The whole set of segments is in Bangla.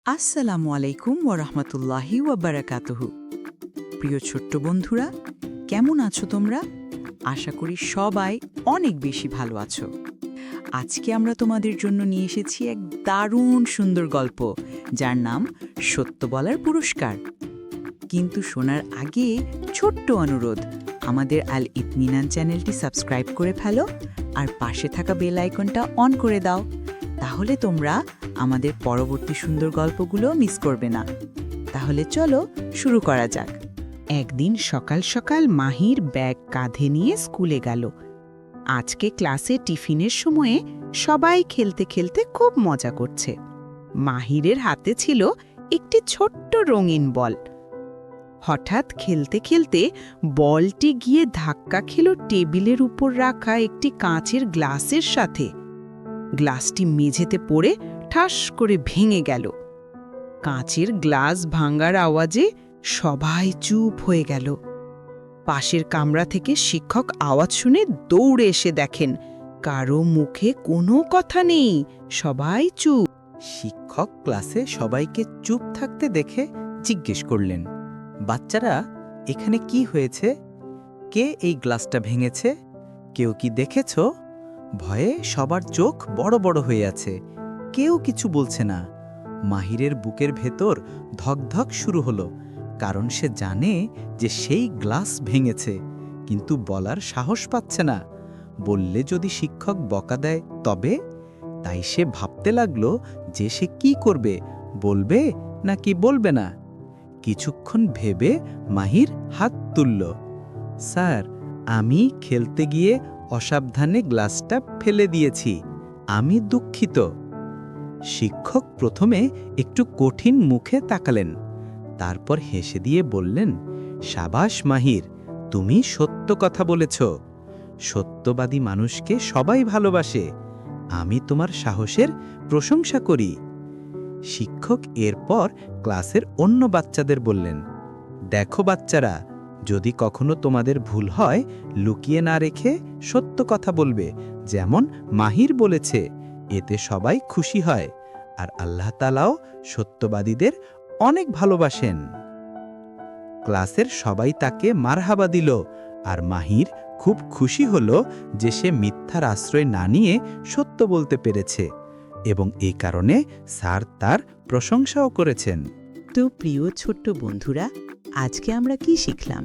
আসসালামু আলাইকুম ওরহমতুল্লাহি ওয়াবারাকাতুহু। প্রিয় ছোট্ট বন্ধুরা, কেমন আছো তোমরা? আশা করি সবাই অনেক বেশি ভালো আছো। আজকে আমরা তোমাদের জন্য নিয়ে এসেছি এক দারুণ সুন্দর গল্প, যার নাম সত্য বলার পুরস্কার। কিন্তু শোনার আগে ছোট্ট অনুরোধ, আমাদের আল ইতমিনান চ্যানেলটি সাবস্ক্রাইব করে ফেলো আর পাশে থাকা বেল আইকনটা অন করে দাও। তাহলে তোমরা আমাদের পরবর্তী সুন্দর গল্পগুলো মিস করবে না। তাহলে চলো শুরু করা যাক। একদিন সকাল সকাল মাহির ব্যাগ কাঁধে নিয়ে স্কুলে গেল। আজকে ক্লাসে টিফিনের সময়ে সবাই খেলতে খেলতে খুব মজা করছে। মাহিরের হাতে ছিল একটি ছোট্ট রঙিন বল। হঠাৎ খেলতে খেলতে বলটি গিয়ে ধাক্কা খেল টেবিলের উপর রাখা একটি কাঁচের গ্লাসের সাথে। গ্লাসটি মেঝেতে পড়ে ঠাস করে ভেঙে গেল। কাঁচের গ্লাস ভাঙার আওয়াজে সবাই চুপ হয়ে গেল। পাশের কামরা থেকে শিক্ষক আওয়াজ শুনে দৌড়ে এসে দেখেন কারো মুখে কোনো কথা নেই, সবাই চুপ। শিক্ষক ক্লাসে সবাইকে চুপ থাকতে দেখে জিজ্ঞেস করলেন, বাচ্চারা, এখানে কি হয়েছে? কে এই গ্লাসটা ভেঙেছে? কেউ কি দেখেছ? ভয়ে সবার চোখ বড় বড় হয়ে আছে, কেউ কিছু বলছে না। মাহিরের বুকের ভেতর ধকধক শুরু হলো, কারণ সে জানে যে সেই গ্লাস ভেঙেছে, কিন্তু বলার সাহস পাচ্ছে না। বললে যদি শিক্ষক বকা দেয় তবে? তাই সে ভাবতে লাগলো যে সে কি করবে, বলবে নাকি বলবে না। কিছুক্ষণ ভেবে মাহির হাত তুলল। স্যার, আমি খেলতে গিয়ে অসাবধানে গ্লাসটা ফেলে দিয়েছি, আমি দুঃখিত। শিক্ষক প্রথমে একটু কঠিন মুখে তাকালেন, তারপর হেসে দিয়ে বললেন, সাবাস মাহির, তুমি সত্য কথা বলেছ। সত্যবাদী মানুষকে সবাই ভালোবাসে। আমি তোমার সাহসের প্রশংসা করি। শিক্ষক এরপর ক্লাসের অন্য বাচ্চাদের বললেন, দেখো বাচ্চারা, যদি কখনো তোমাদের ভুল হয়, লুকিয়ে না রেখে সত্য কথা বলবে, যেমন মাহির বলেছে। এতে সবাই খুশি হয়, আর আল্লাহ তাআলাও সত্যবাদীদের অনেক ভালোবাসেন। ক্লাসের সবাই তাকে মারহাবা দিল, আর মাহির খুব খুশি হল যে সে মিথ্যার আশ্রয় না নিয়ে সত্য বলতে পেরেছে, এবং এই কারণে স্যার তার প্রশংসাও করেছেন। তো প্রিয় ছোট্ট বন্ধুরা, আজকে আমরা কি শিখলাম?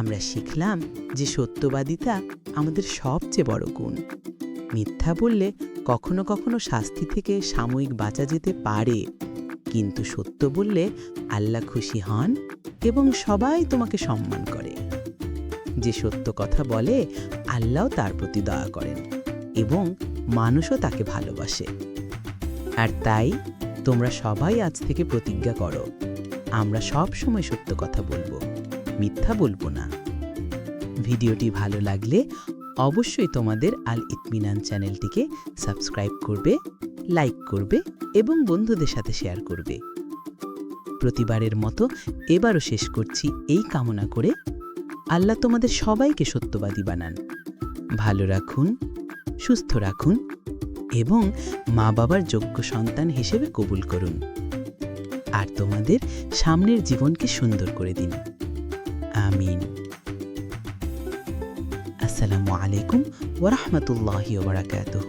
আমরা শিখলাম যে সত্যবাদিতা আমাদের সবচেয়ে বড় গুণ। মিথ্যা বললে কখনো কখনো শাস্তি থেকে সাময়িক বাঁচা যেতে পারে, কিন্তু সত্য বললে আল্লাহ খুশি হন এবং সবাই তোমাকে সম্মান করে। যে সত্য কথা বলে, আল্লাহও তার প্রতি দয়া করেন এবং মানুষও তাকে ভালোবাসে। আর তাই তোমরা সবাই আজ থেকে প্রতিজ্ঞা করো, আমরা সব সময় সত্য কথা বলবো, মিথ্যা বলবো না। ভিডিওটি ভালো লাগলে অবশ্যই তোমাদের আল ইতমিনান চ্যানেলটিকে সাবস্ক্রাইব করবে, লাইক করবে এবং বন্ধুদের সাথে শেয়ার করবে। প্রতিবারের মতো এবারও শেষ করছি এই কামনা করে, আল্লাহ তোমাদের সবাইকে সত্যবাদী বানান, ভালো রাখুন, সুস্থ রাখুন এবং মা বাবার যোগ্য সন্তান হিসেবে কবুল করুন, আর তোমাদের সামনের জীবনকে সুন্দর করে দিন। আমিন। আসসালামু আলাইকুম ওয়া রাহমাতুল্লাহি ওয়া বারাকাতুহু।